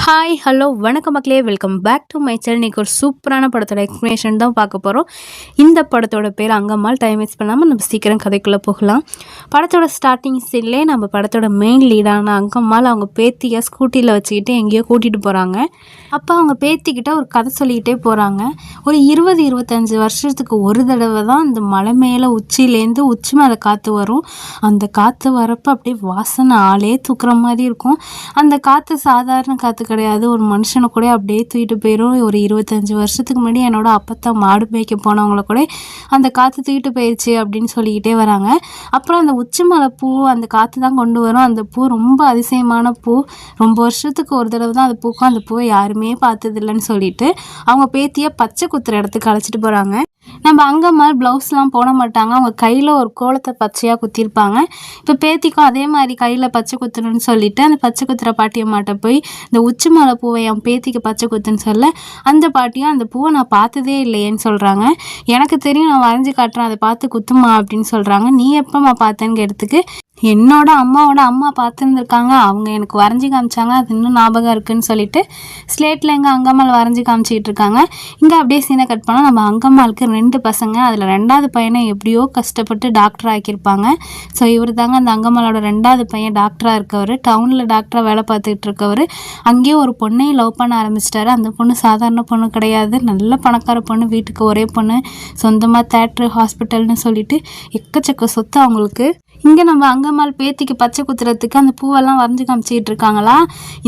Hi hello வணக்கம் மக்களே, welcome back to my channel. இன்றைக்கி ஒரு சூப்பரான படத்தோட எக்ஸ்ப்ளனேஷன் தான் பார்க்க போகிறோம். இந்த படத்தோட பேர் அங்கம்மாள். டைம் வேஸ்ட் பண்ணாமல் நம்ம சீக்கிரம் கதைக்குள்ளே போகலாம். படத்தோட ஸ்டார்டிங் சீன்லேயே நம்ம படத்தோட மெயின் லீடான அங்கம்மாள் அவங்க பேத்தியை ஸ்கூட்டியில் வச்சுக்கிட்டு எங்கேயோ கூட்டிகிட்டு போகிறாங்க. அப்போ அவங்க பேத்திக்கிட்ட ஒரு கதை சொல்லிக்கிட்டே போகிறாங்க. ஒரு 20-25 வருஷத்துக்கு ஒரு தடவை தான் இந்த மலை மேலே உச்சியிலேருந்து உச்சி மேலே காற்று வரும். அந்த காற்று வரப்போ அப்படியே வாசனை ஆளே தூக்குற மாதிரி இருக்கும். அந்த காற்று சாதாரண காற்று கிடையாது, ஒரு மனுஷனை கூட அப்படியே தூக்கிட்டு போயிடும். ஒரு 25 வருஷத்துக்கு முன்னாடி என்னோட அப்பத்தா மாடு மேய்க்க போனவங்கள கூட அந்த காற்று தூக்கிட்டு போயிடுச்சு அப்படின்னு சொல்லிக்கிட்டே வராங்க. அப்புறம் அந்த உச்சி மலை பூ அந்த காற்று தான் கொண்டு வரும். அந்த பூ ரொம்ப அதிசயமான பூ, ரொம்ப வருஷத்துக்கு ஒரு தடவை தான் அது பூக்கும். அந்த பூவை யாருமே பார்த்ததில்லைன்னு சொல்லிட்டு அவங்க பேத்தியை பச்சை குத்துற இடத்துக்கு அழைச்சிட்டு போகிறாங்க. நம்ம அங்கம்மாள் ப்ளவுஸ்லாம் போட மாட்டாங்க, அவங்க கையில் ஒரு கோலத்தை பச்சையாக குத்திருப்பாங்க. இப்போ பேத்திக்கும் அதே மாதிரி கையில் பச்சை குத்தணும்னு சொல்லிட்டு அந்த பச்சை குத்துற பாட்டியம்மாட்ட போய் இந்த உச்சி மலை பூவை என் பேத்திக்கு பச்சை குத்துன்னு சொல்ல, அந்த பாட்டியும் அந்த பூவை நான் பார்த்ததே இல்லையேன்னு சொல்கிறாங்க. எனக்கு தெரியும், நான் வரைஞ்சி காட்டுறேன், அதை பார்த்து குத்துமா அப்படின்னு சொல்கிறாங்க. நீ எப்போம்மா பார்த்தேன்னு கேட்டதுக்கு, என்னோட அம்மாவோட அம்மா பார்த்துருந்துருக்காங்க, அவங்க எனக்கு வரைஞ்சி காமிச்சாங்க, அது இன்னும் ஞாபகம் இருக்குதுன்னு சொல்லிட்டு ஸ்லேட்டில் எங்கள் அங்கம்மாள் வரைஞ்சி காமிச்சிக்கிட்டு இருக்காங்க. இங்கே அப்படியே சீனை கட் பண்ணால் நம்ம அங்கம்மாளுக்கு 2 பசங்க, அதில் 2வது பையனை எப்படியோ கஷ்டப்பட்டு டாக்டர் ஆக்கியிருப்பாங்க. ஸோ இவர் தாங்க அந்த அங்கம்மாளோட 2வது பையன், டாக்டராக இருக்கவர், டவுனில் டாக்டராக வேலை பார்த்துக்கிட்டு இருக்கவர். அங்கேயே ஒரு பொண்ணையும் லவ் பண்ண ஆரம்பிச்சிட்டாரு. அந்த பொண்ணு சாதாரண பொண்ணு கிடையாது, நல்ல பணக்கார பொண்ணு, வீட்டுக்கு ஒரே பொண்ணு, சொந்தமாக தேட்ரு ஹாஸ்பிட்டல்னு சொல்லிட்டு எக்கச்சக்க சொத்து அவங்களுக்கு. இங்கே நம்ம அங்கம்மாள் பேத்திக்கு பச்சை குத்துறதுக்கு அந்த பூவெல்லாம் வரைஞ்சி காமிச்சிக்கிட்டு இருக்காங்களா.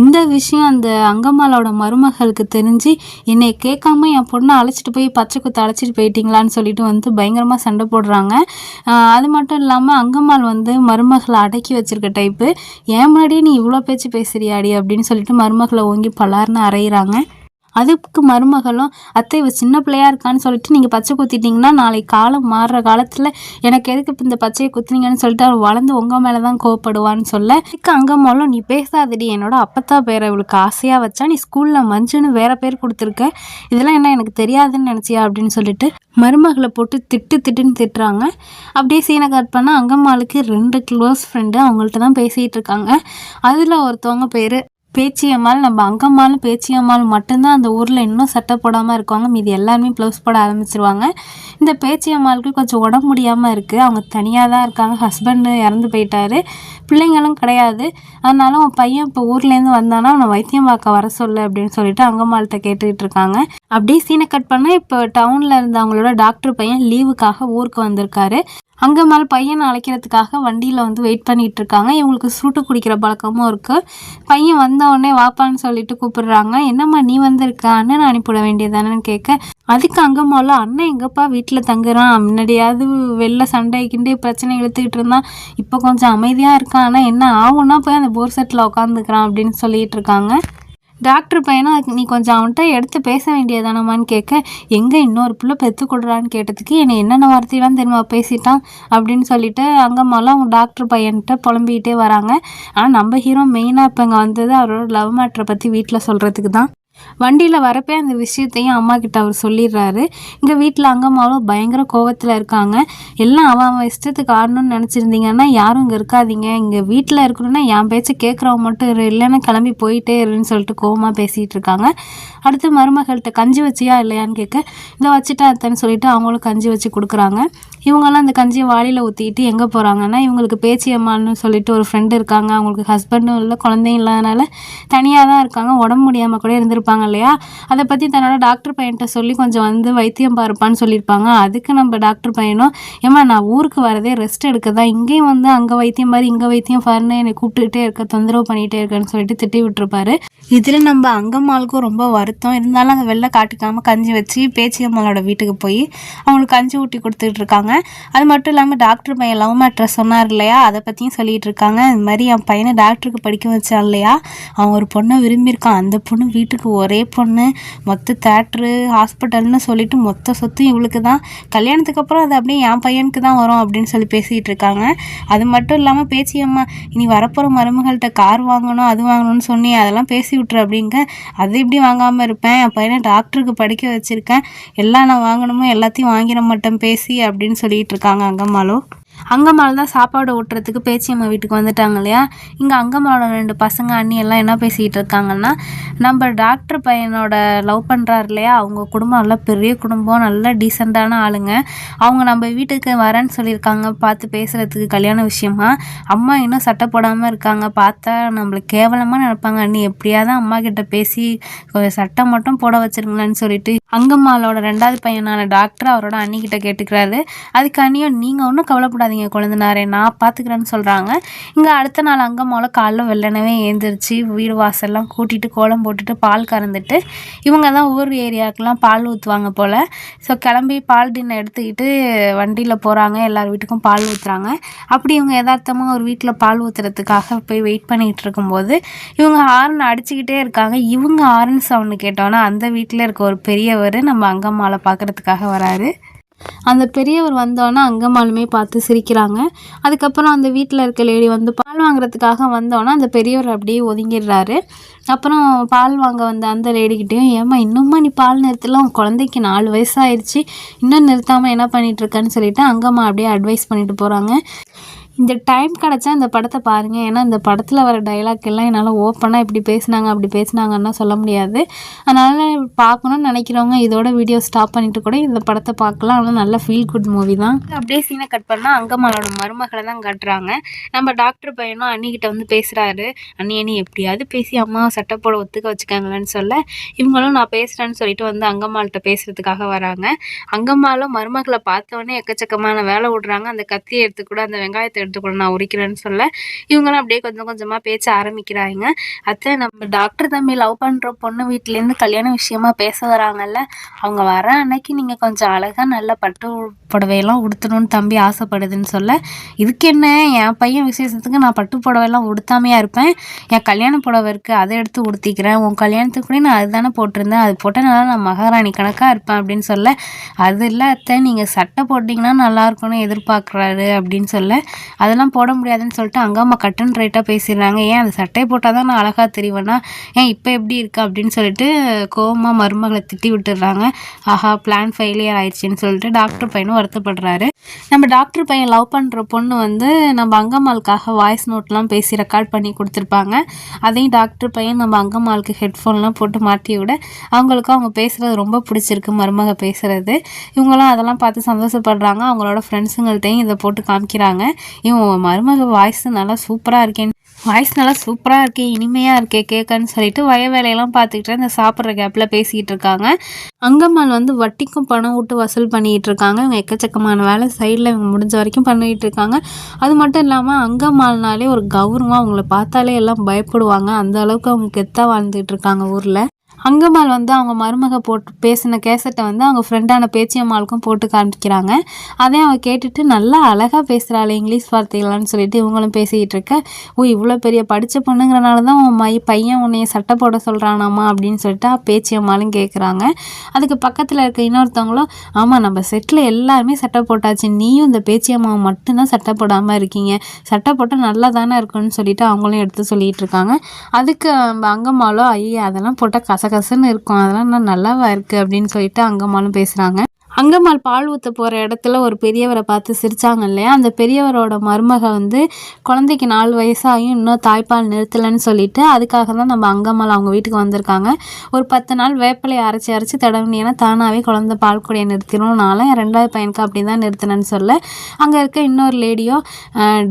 இந்த விஷயம் அந்த அங்கம்மாளோட மருமகளுக்கு தெரிஞ்சு, என்னை கேட்காம என் பொண்ணை அழைச்சிட்டு போய் பச்சை குத்த அழைச்சிட்டு போயிட்டீங்களான்னு சொல்லிட்டு வந்து பயங்கரமாக சண்டை போடுறாங்க. அது மட்டும் இல்லாமல் அங்கம்மாள் மருமகளை அடக்கி வச்சிருக்க டைப்பு. ஏன் முன்னாடியே நீ இவ்வளோ பேச்சு பேசுறியாடி அப்படின்னு சொல்லிட்டு மருமகளை ஓங்கி பலார்னு அறையிறாங்க. அதுக்கு மருமகளும், அத்தை இவ சின்ன பிள்ளையா இருக்கான்னு சொல்லிட்டு நீங்கள் பச்சை குத்திட்டிங்கன்னா நாளைக்கு காலம் மாறுற காலத்தில் எனக்கு எதுக்கு இப்போ இந்த பச்சையை குத்துனீங்கன்னு சொல்லிட்டு அவள் வளர்ந்து உங்கள் மேலே தான் கோவப்படுவான்னு சொல்ல, இதுக்கு அங்கம்மாளும், நீ பேசாதடி, என்னோட அப்பத்தா பேரை இவளுக்கு ஆசையாக வச்சா நீ ஸ்கூலில் மஞ்சுன்னு வேற பேர் கொடுத்துருக்க, இதெல்லாம் என்ன எனக்கு தெரியாதுன்னு நினச்சியா அப்படின்னு சொல்லிட்டு மருமகளை போட்டு திட்டுன்னு திட்டுறாங்க. அப்படியே சீனை கட் பண்ணால் அங்கம்மாளுக்கு 2 க்ளோஸ் ஃப்ரெண்டு அவங்கள்ட்ட தான் பேசிகிட்டு இருக்காங்க. அதில் ஒருத்தவங்க பேர் பேச்சியம்மாள். நம்ம அங்கம்மாளும் பேச்சியம்மாள் மட்டும்தான் அந்த ஊரில் இன்னும் சட்டை போடாமல் இருக்காங்க, மீதி எல்லாருமே ப்ளவுஸ் போட ஆரம்பிச்சிருவாங்க. இந்த பேச்சியம்மாளுக்கு கொஞ்சம் உடம்பு முடியாமல் இருக்குது, அவங்க தனியாக தான் இருக்காங்க, ஹஸ்பண்டு இறந்து போயிட்டாரு, பிள்ளைங்களும் கிடையாது. அதனால உன் பையன் இப்போ ஊர்லேருந்து வந்தானா அவனை வைத்தியம் பார்க்க வர சொல்லு அப்படின்னு சொல்லிட்டு அங்கம்மாள்கிட்ட கேட்டுக்கிட்டு இருக்காங்க. அப்படியே சீனை கட் பண்ணால் இப்போ டவுனில் இருந்த அவங்களோட டாக்டர் பையன் லீவுக்காக ஊருக்கு வந்திருக்காரு. அங்கம்மாள் பையனை அழைக்கிறதுக்காக வண்டியில் வெயிட் பண்ணிகிட்டு இருக்காங்க. இவங்களுக்கு சூட்டு குடிக்கிற பழக்கமும் இருக்குது. பையன் வந்தவுடனே வாப்பான்னு சொல்லிட்டு கூப்பிடுறாங்க. என்னம்மா நீ வந்திருக்க, அண்ணன் அனுப்பிவிட வேண்டியதானேன்னு கேட்க, அதுக்கு அங்கம்மாவில், அண்ணன் எங்கப்பா வீட்டில் தங்குறான், முன்னாடியாவது வெளில சண்டைக்கிண்டே பிரச்சனை இழுத்துக்கிட்டு இருந்தான், இப்போ கொஞ்சம் அமைதியாக இருக்கான், ஆனால் என்ன ஆகும்னா போய் அந்த போர் செட்டில் உட்காந்துக்கிறான் அப்படின்னு சொல்லிட்டு இருக்காங்க. டாக்டர் பையனும், நீ கொஞ்சம் அவன்கிட்ட எடுத்து பேச வேண்டியதானம்மான்னு கேட்க, எங்கே இன்னொரு பிள்ளை பெற்று கொடுறான்னு கேட்டதுக்கு, என்னை என்னென்ன வார்த்தையெல்லாம் தெரியுமா பேசிட்டான் அப்படின்னு சொல்லிட்டு அங்கம்மாலாம் அவங்க டாக்டர் பையன்கிட்ட புலம்பிக்கிட்டே வராங்க. ஆனால் நம்ம ஹீரோ மெயினாக இப்போ இங்கே வந்தது அவரோட லவ் மேட்ரை பற்றி வீட்டில் சொல்கிறதுக்கு தான். வண்டியில் வரப்பே அந்த விஷயத்தையும் அம்மா கிட்ட அவர் சொல்லிடுறாரு. இங்கே வீட்டில் அங்கம்மாவும் பயங்கர கோவத்தில் இருக்காங்க. எல்லாம் அவன் இஷ்டத்துக்கு ஆடணும்னு நினச்சிருந்தீங்கன்னா யாரும் இங்கே இருக்காதீங்க, இங்கே வீட்டில் இருக்கணும்னா என் பேச்சு கேட்குறவங்க மட்டும் இல்லைன்னா கிளம்பி போயிட்டே இருன்னு சொல்லிட்டு கோவமாக பேசிகிட்டு இருக்காங்க. அடுத்து மருமகள்கிட்ட கஞ்சி வச்சியா இல்லையான்னு கேட்க, இதை வச்சுட்டா அத்தைன்னு சொல்லிட்டு அவங்களும் கஞ்சி வச்சு கொடுக்குறாங்க. இவங்கெல்லாம் அந்த கஞ்சியை வாளியில் ஊற்றிக்கிட்டு எங்கே போகிறாங்கன்னா, இவங்களுக்கு பேச்சியம்மான்னு சொல்லிட்டு ஒரு ஃப்ரெண்டு இருக்காங்க, அவங்களுக்கு ஹஸ்பண்டும் இல்லை குழந்தையும் இல்லாதனால தனியாக தான் இருக்காங்க, உடம்பு முடியாமல் கூட இருந்திருப்பாங்க இல்லையா, அதை பற்றி தன்னோட டாக்டர் பையன்கிட்ட சொல்லி கொஞ்சம் வைத்தியம் பார்ப்பான்னு சொல்லியிருப்பாங்க. அதுக்கு நம்ம டாக்டர் பையனும், ஏமா நான் ஊருக்கு வரதே ரெஸ்ட் எடுக்க தான், இங்கேயும் அங்கே வைத்தியம் பாரு இங்கே வைத்தியம் பாருன்னு என்னை கூப்பிட்டுக்கிட்டே இருக்க, தொந்தரவு பண்ணிகிட்டே இருக்கேன்னு சொல்லிட்டு திட்டி விட்டுருப்பாரு. இதில் நம்ம அங்கம்மாளுக்கும் ரொம்ப வருத்தம் இருந்தாலும் அந்த வெளில காட்டிக்காமல் கஞ்சி வச்சு பேச்சியம்மாளோட வீட்டுக்கு போய் அவங்களுக்கு கஞ்சி ஊட்டி கொடுத்துட்டு இருக்காங்க. அது மட்டும் இல்லாமல் டாக்டர் பையன் லவ் மேட்ரை சொன்னார் இல்லையா, அதை பற்றியும் சொல்லிகிட்டு இருக்காங்க. இது மாதிரி என் பையனை டாக்டருக்கு படிக்க வச்சான் இல்லையா, அவன் ஒரு பொண்ணை விரும்பியிருக்கான், அந்த பொண்ணு வீட்டுக்கு ஒரே பொண்ணு, மொத்த தேட்ரு ஹாஸ்பிட்டல்னு சொல்லிட்டு மொத்த சொத்தும் இவளுக்கு தான், கல்யாணத்துக்கு அப்புறம் அது அப்படியே என் பையனுக்கு தான் வரும் அப்படின்னு சொல்லி பேசிகிட்டு இருக்காங்க. அது மட்டும் இல்லாமல் பேச்சியம்மா, இனி வரப்போகிற மருமகள்கிட்ட கார் வாங்கணும் அது வாங்கணும்னு சொன்னி அதெல்லாம் பேசி விட்டுரு அப்படிங்க, அது எப்படி வாங்காமல் இருப்பேன், என் பையனை டாக்டருக்கு படிக்க வச்சுருக்கேன், எல்லாம் நான் வாங்கணுமோ எல்லாத்தையும் வாங்கிட மாட்டேன் பேசி அப்படின்னு சொல்லிட்டு இருக்காங்க அங்கம்மாளும். அங்கம்மாள் தான் சாப்பாடு ஊட்டுறதுக்கு பேச்சியம்மா வீட்டுக்கு வந்துட்டாங்க இல்லையா. இங்கே அங்கம்மாவோட 2 பசங்க அண்ணி எல்லாம் என்ன பேசிக்கிட்டு இருக்காங்கன்னா, நம்ம டாக்டர் பையனோட லவ் பண்ணுறாரு இல்லையா, அவங்க குடும்பம் நல்லா பெரிய குடும்பம், நல்ல டீசெண்டான ஆளுங்க. அவங்க நம்ம வீட்டுக்கு வரேன்னு சொல்லியிருக்காங்க பார்த்து பேசுகிறதுக்கு கல்யாண விஷயமா. அம்மா இன்னும் சட்டை போடாமல் இருக்காங்க, பார்த்தா நம்மளுக்கு கேவலமாக நினைப்பாங்க. அண்ணி எப்படியாவது அம்மா கிட்ட பேசி கொஞ்சம் சட்டை மட்டும் போட வச்சிருங்களேன்னு சொல்லிட்டு அங்கம்மாளோட 2வது பையனான டாக்டர் அவரோட அண்ணிக்கிட்ட கேட்டுக்கிறாரு. அதுக்கு அண்ணியும் நீங்கள் ஒன்றும் கவலைப்படாதீங்க குழந்தைனாரே, நான் பார்த்துக்கிறேன்னு சொல்கிறாங்க. இங்கே அடுத்த நாள் அங்கம்மாவில் காலைல வெள்ளனவே ஏந்திரிச்சு வீடு வாசல்லாம் கூட்டிட்டு கோலம் போட்டுட்டு பால் கறந்துட்டு இவங்க தான் ஊர் ஏரியாவுக்கெலாம் பால் ஊற்றுவாங்க போல். ஸோ கிளம்பி பால் டின்னை எடுத்துக்கிட்டு வண்டியில் போகிறாங்க, எல்லார் வீட்டுக்கும் பால் ஊற்றுறாங்க. அப்படி இவங்க யதார்த்தமாக ஒரு வீட்டில் பால் ஊற்றுறதுக்காக போய் வெயிட் பண்ணிகிட்டு இருக்கும்போது இவங்க ஹார்ன் அடிச்சுக்கிட்டே இருக்காங்க. இவங்க ஹார்ன் சவுண்டு கேட்டோன்னா அந்த வீட்டில் இருக்க ஒரு பெரியவர் நம்ம அங்கம்மாவை பார்க்குறதுக்காக வராரு. அந்த பெரியவர் வந்தோன்னே அங்கம்மாளுமே பார்த்து சிரிக்கிறாங்க. அதுக்கப்புறம் அந்த வீட்டில் இருக்க லேடி வந்து பால் வாங்குறதுக்காக வந்தோன்னே அந்த பெரியவர் அப்படியே ஒதுங்கிடுறாரு. அப்புறம் பால் வாங்க வந்த அந்த லேடிக்கிட்டேயும், ஏம்மா இன்னும்மா நீ பால் நிறுத்தலாம், உன் குழந்தைக்கு 4 வயசாகிடுச்சு, இன்னும் நிறுத்தாமல் என்ன பண்ணிகிட்ருக்கான்னு சொல்லிட்டு அங்கம்மா அப்படியே அட்வைஸ் பண்ணிட்டு போகிறாங்க. இந்த டைம் கிடச்சா இந்த படத்தை பாருங்கள். ஏன்னா இந்த படத்தில் வர டைலாக் எல்லாம் என்னால் ஓப்பனாக இப்படி பேசினாங்க அப்படி பேசினாங்கன்னா சொல்ல முடியாது. அதனால் பார்க்கணுன்னு நினைக்கிறவங்க இதோட வீடியோ ஸ்டாப் பண்ணிவிட்டு கூட இந்த படத்தை பார்க்கலாம். ஆனால் நல்ல ஃபீல் குட் மூவி தான். அப்படியே சீனை கட் பண்ணால் அங்கம்மாளோட மருமகளை தான் காட்டுறாங்க. நம்ம டாக்டர் பையனும் அண்ணிக்கிட்ட வந்து பேசுகிறாரு. அண்ணி எப்படியாவது பேசி அம்மாவை சட்டை போட ஒத்துக்க வச்சுக்காங்களேன்னு சொல்ல, இவங்களும் நான் பேசுகிறேன்னு சொல்லிட்டு வந்து அங்கம்மாள்கிட்ட பேசுகிறதுக்காக வராங்க. அங்கம்மாலும் மருமகளை பார்த்தோன்னே எக்கச்சக்கமான வேலை விடுறாங்க. அந்த கத்தியை எடுத்துக்கூட அந்த வெங்காயத்தை எடுத்துக்கூட நான் உரிக்கிறேன்னு சொல்ல, இவங்களும் அப்படியே கொஞ்சம் கொஞ்சமாக பேச ஆரம்பிக்கிறாங்க. அத்தை, நம்ம டாக்டர் தம்பி லவ் பண்ணுற பொண்ணு வீட்டிலேருந்து கல்யாண விஷயமா பேச வராங்கல்ல, அவங்க வர அன்னைக்கு நீங்கள் கொஞ்சம் அழகாக நல்ல பட்டு புடவையெல்லாம் உடுத்தணும்னு தம்பி ஆசைப்படுதுன்னு சொல்ல, இதுக்கு என்ன, என் பையன் விசேஷத்துக்கு நான் பட்டு புடவையெல்லாம் உடுத்தாமையாக இருப்பேன், என் கல்யாண புடவை இருக்குது அதை எடுத்து உடுத்திக்கிறேன், உன் கல்யாணத்துக்கு கூட நான் அதுதானே போட்டிருந்தேன், அது போட்டனால நான் மகாராணி கணக்காக இருப்பேன் அப்படின்னு சொல்ல, அது இல்லை அத்தை, நீங்கள் சட்டை போட்டிங்கன்னா நல்லாயிருக்கும்னு எதிர்பார்க்குறாரு அப்படின்னு சொல்ல, அதெல்லாம் போட முடியாதுன்னு சொல்லிட்டு அங்கம்மா கட்டன் ரைட்டாக பேசிடுறாங்க. ஏன் அந்த சட்டையை போட்டால் தான் நான் அழகாக தெரிவேன்னா, ஏன் இப்போ எப்படி இருக்கா அப்படின்னு சொல்லிட்டு கோவமாக மருமகளை திட்டி விட்டுடுறாங்க. ஆஹா, பிளான் ஃபெயிலியர் ஆயிடுச்சுன்னு சொல்லிட்டு டாக்டர் பையனும் வருத்தப்படுறாரு. நம்ம டாக்டர் பையன் லவ் பண்ணுற பொண்ணு வந்து நம்ம அங்கம்மாளுக்காக வாய்ஸ் நோட்லாம் பேசி ரெக்கார்ட் பண்ணி கொடுத்துருப்பாங்க. அதையும் டாக்டர் பையன் நம்ம அங்கம்மாளுக்கு ஹெட்ஃபோன்லாம் போட்டு மாட்டி விட அவங்களுக்கும் அவங்க பேசுகிறது ரொம்ப பிடிச்சிருக்கு, மருமக பேசுகிறது. இவங்களாம் அதெல்லாம் பார்த்து சந்தோஷப்படுறாங்க. அவங்களோட ஃப்ரெண்ட்ஸுங்கள்ட்டையும் இதை போட்டு காமிக்கிறாங்க. இவன் மருமக வாய்ஸ் நல்லா சூப்பராக இருக்கே, இனிமையாக இருக்கே கேட்கன்னு சொல்லிட்டு வேலையெல்லாம் பார்த்துக்கிட்டு இந்த சாப்பிட்ற கேப்பில் பேசிக்கிட்டு இருக்காங்க. அங்கம்மாள் வந்து வட்டிக்கும் பணம் விட்டு வசூல் பண்ணிக்கிட்டு இருக்காங்க. இவங்க எக்கச்சக்கமான வேலை சைடில் இவங்க முடிஞ்ச வரைக்கும் பண்ணிக்கிட்டு இருக்காங்க. அது மட்டும் இல்லாமல் அங்கம்மாள்னாலே ஒரு கௌரவம், அவங்கள பார்த்தாலே எல்லாம் பயப்படுவாங்க. அந்த அளவுக்கு அவங்க கெத்தாக வாழ்ந்துகிட்டு இருக்காங்க ஊரில். அங்கம்மாள் வந்து அவங்க மருமக போட்டு பேசின கேசட்டை வந்து அவங்க ஃப்ரெண்டான பேச்சியம்மாளுக்கும் போட்டு காமிக்கிறாங்க. அதையும் அவள் கேட்டுட்டு நல்லா அழகாக பேசுகிறாள் இங்கிலீஷ் வார்த்தைகளான்னு சொல்லிட்டு இவங்களும் பேசிக்கிட்டு இருக்க, ஓ இவ்வளோ பெரிய படித்த பொண்ணுங்கிறனால தான் உன் பையன் உன்னைய சட்டை போட சொல்கிறானாமா அப்படின்னு சொல்லிட்டு பேச்சியம்மாளும் கேட்குறாங்க. அதுக்கு பக்கத்தில் இருக்க இன்னொருத்தவங்களும், ஆமாம் நம்ம செட்டில் எல்லாருமே சட்டை போட்டாச்சு, நீயும் இந்த பேச்சியம்மாவை மட்டும்தான் சட்டை போடாமல் இருக்கீங்க, சட்டை போட்டால் நல்லா தானே இருக்குன்னு சொல்லிட்டு அவங்களும் எடுத்து சொல்லிகிட்டு இருக்காங்க. அதுக்கு அங்கம்மாளோ, ஐயா அதெல்லாம் போட்டால் கசகசன்னு இருக்கும், அதெல்லாம் நான் நல்லாவா இருக்குது அப்படின்னு சொல்லிட்டு அங்கம்மாளும் பேசுகிறாங்க. அங்கம்மாள் பால் ஊற்ற போகிற இடத்துல ஒரு பெரியவரை பார்த்து சிரித்தாங்க இல்லையா, அந்த பெரியவரோட மருமக வந்து குழந்தைக்கு 4 வயசாகியும் இன்னும் தாய்ப்பால் நிறுத்தலைன்னு சொல்லிட்டு அதுக்காக தான் நம்ம அங்கம்மாள் அவங்க வீட்டுக்கு வந்திருக்காங்க. ஒரு 10 நாள் வேப்பிலையை அரைச்சி தடவினீங்கன்னா தானாகவே குழந்தை பால் கூடையை நிறுத்தினோம்னால என் 2வது பையனுக்கு அப்படி தான் நிறுத்தினேன்னு சொல்ல, அங்கே இருக்க இன்னொரு லேடியோ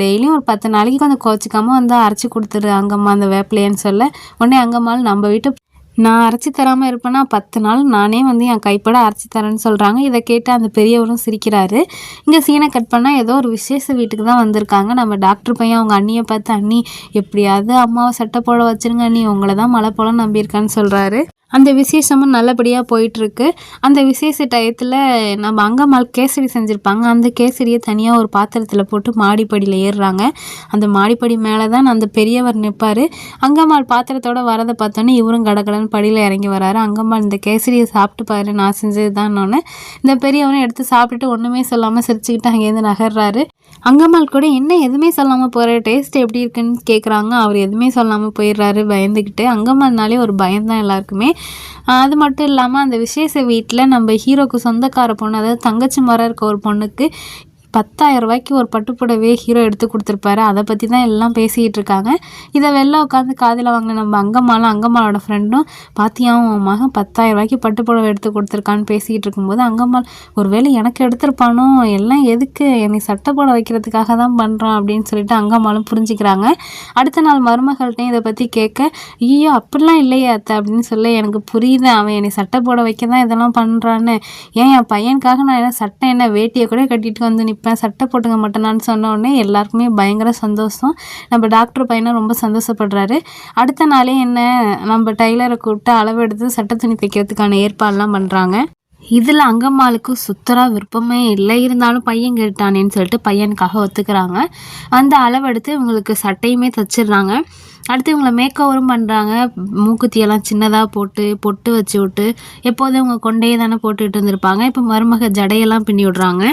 டெய்லியும் ஒரு 10 நாளைக்கு கொஞ்சம் கோச்சிக்காமல் வந்து அரைச்சி கொடுத்துரு அங்கம்மா அந்த வேப்பிலையன்னு சொல்ல, உடனே அங்கம்மாள் நம்ம வீட்டு நான் அரைச்சி தராமல் இருப்பேன்னா 10 நாள் நானே வந்து என் கைப்பட அரைச்சி தரேன்னு சொல்கிறாங்க. இதை கேட்டு அந்த பெரியவரும் சிரிக்கிறாரு. இங்கே சீனை கட் பண்ணால் ஏதோ ஒரு விசேஷ வீட்டுக்கு தான் வந்திருக்காங்க. நம்ம டாக்டர் பையன் அவங்க அண்ணியை பார்த்து, அண்ணி எப்படியாவது அம்மாவை சட்டை போட வச்சுருங்க அண்ணி, உங்களை தான் மழை போல நம்பியிருக்கான்னு சொல்கிறாரு. அந்த விசேஷமும் நல்லபடியாக போயிட்டுருக்கு. அந்த விசேஷ டயத்தில் நம்ம அங்கம்மாள் கேசரி செஞ்சுருப்பாங்க. அந்த கேசரியை தனியாக ஒரு பாத்திரத்தில் போட்டு மாடிப்படியில் ஏறுறாங்க. அந்த மாடிப்படி மேலே தான் அந்த பெரியவர் நிற்பார். அங்கம்மாள் பாத்திரத்தோடு வரதை பார்த்தோன்னே இவரும் கடகடன்னு படியில் இறங்கி வராரு. அங்கம்மாள் இந்த கேசரியை சாப்பிட்டு பாரு, நான் செஞ்சது தான்னொன்னே இந்த பெரியவரும் எடுத்து சாப்பிட்டுட்டு ஒன்றுமே சொல்லாமல் சிரிச்சுக்கிட்டு அங்கேருந்து நகர்றாரு. அங்கம்மாள் கூட என்ன எதுவுமே சொல்லாமல் போகிற, டேஸ்ட் எப்படி இருக்குன்னு கேட்குறாங்க. அவர் எதுவுமே சொல்லாமல் போயிடுறாரு பயந்துக்கிட்டு. அங்கம்மாள்னாலே ஒரு பயம்தான் எல்லாருக்குமே. அது மட்டும் இல்லாமல் அந்த விசேஷ வீட்டில் நம்ம ஹீரோக்கு சொந்தக்கார பொண்ணு, அதாவது தங்கச்சி முறை இருக்க ஒரு பொண்ணுக்கு 10,000 ரூபாய்க்கு ஒரு பட்டுப்புடவையே ஹீரோ எடுத்து கொடுத்துருப்பாரு. அதை பற்றி தான் எல்லாம் பேசிகிட்டு இருக்காங்க. இதை வெளில உட்காந்து காதில் வாங்கின நம்ம அங்கம்மாளோட ஃப்ரெண்டும் பாத்தியா உன் மகன் 10,000 ரூபாய்க்கு பட்டுப்புடவை எடுத்து கொடுத்துருக்கான்னு பேசிக்கிட்டு இருக்கும்போது அங்கம்மாள் ஒருவேளை எனக்கு எடுத்திருப்பானோ, எல்லாம் எதுக்கு என்னை சட்டை போட வைக்கிறதுக்காக தான் பண்ணுறான் அப்படின்னு சொல்லிட்டு அங்கம்மாளும் புரிஞ்சுக்கிறாங்க. அடுத்த நாள் மருமகள்கிட்டையும் இதை பற்றி கேட்க, ஐயோ அப்படிலாம் இல்லையே அத்தை அப்படின்னு சொல்ல, எனக்கு புரியுது அவன் என்னை சட்டை போட வைக்க தான் இதெல்லாம் பண்ணுறான்னு. ஏன் என் பையனுக்காக நான் என்ன சட்டை என்ன வேட்டியை கூட கட்டிட்டு வந்து நிற்பேன், சட்டை போட்டுக்க மாட்டேனான்னு சொன்ன உடனே எல்லாருக்குமே பயங்கர சந்தோஷம். நம்ம டாக்டர் பையனும் ரொம்ப சந்தோஷப்படுறாரு. அடுத்த நாளே என்ன நம்ம டைலரை கூப்பிட்டு அளவெடுத்து சட்டை துணி தைக்கிறதுக்கான ஏற்பாடெல்லாம் பண்ணுறாங்க. இதில் அங்கம்மாளுக்கு சுத்தராக விருப்பமே இல்லை, இருந்தாலும் பையன் கேட்டானேன்னு சொல்லிட்டு பையனுக்காக ஒத்துக்கிறாங்க. அந்த அளவெடுத்து இவங்களுக்கு சட்டையுமே தைச்சிடுறாங்க. அடுத்து இவங்களை மேக்கோவரும் பண்ணுறாங்க. மூக்குத்தியெல்லாம் சின்னதாக போட்டு பொட்டு வச்சு விட்டு, எப்போதும் இவங்க கொண்டையே தானே போட்டுக்கிட்டு இருந்திருப்பாங்க. இப்போ மருமக ஜடையெல்லாம் பின்னி விடுறாங்க.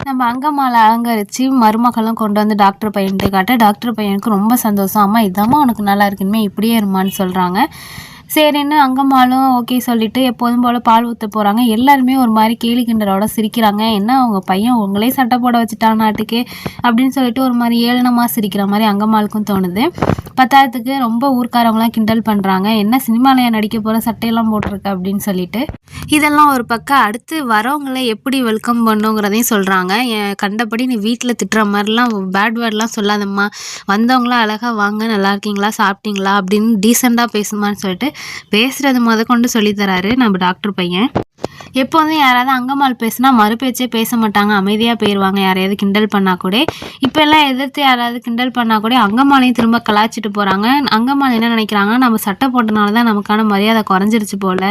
நம்ம அங்கம்மாவை அலங்கரித்து மருமகளும் கொண்டு வந்து டாக்டர் பையன்ட்டு காட்ட, டாக்டர் பையனுக்கு ரொம்ப சந்தோஷம். அம்மா இதாம்மா உனக்கு நல்லா இருக்குன்னு இப்படியே இருமான்னு சொல்கிறாங்க. சரின்னு அங்கம்மாளும் ஓகே சொல்லிவிட்டு எப்போதும் போல் பால் ஊற்ற போகிறாங்க. எல்லாருமே ஒரு மாதிரி கேலி கிண்டலோட சிரிக்கிறாங்க. என்ன அவங்க பையன் உங்களே சட்டை போட வச்சுட்டான் நாட்டுக்கு அப்படின்னு சொல்லிட்டு ஒரு மாதிரி ஏளனமாக சிரிக்கிற மாதிரி அங்கம்மாளுக்கும் தோணுது. பத்தாயிரத்துக்கு ரொம்ப ஊர்க்காரவங்களாம் கிண்டல் பண்ணுறாங்க. என்ன சினிமாலையா நடிக்க போகிற சட்டையெல்லாம் போட்டிருக்க அப்படின்னு சொல்லிட்டு. இதெல்லாம் ஒரு பக்கம். அடுத்து வரவங்களை எப்படி வெல்கம் பண்ணுங்கிறதையும் சொல்கிறாங்க. கண்டபடி நீ வீட்டில் திட்டுற மாதிரிலாம் பேட் வேர்ட்லாம் சொல்லாதம்மா, வந்தவங்களாம் அழகாக வாங்க, நல்லா இருக்கீங்களா, சாப்பிட்டீங்களா அப்படின்னு டீசெண்டாக பேசுமான்னு சொல்லிட்டு பேசுகிறது கொண்டு சொல்லித்தராரு நம்ம டாக்டர் பையன். எப்போதும் யாராவது அங்கம்மாள் பேசுனா மறுபேச்சே பேச மாட்டாங்க, அமைதியாக போயிடுவாங்க யாரையாவது கிண்டல் பண்ணால் கூட. இப்போ எல்லாம் எதிர்த்து யாராவது கிண்டல் பண்ணால் கூட அங்கம்மாளையும் திரும்ப கலாய்ச்சிட்டு போகிறாங்க. அங்கம்மாள் என்ன நினைக்கிறாங்கன்னா, நம்ம சட்டை போட்டனால தான் நமக்கான மரியாதை குறைஞ்சிருச்சு போல்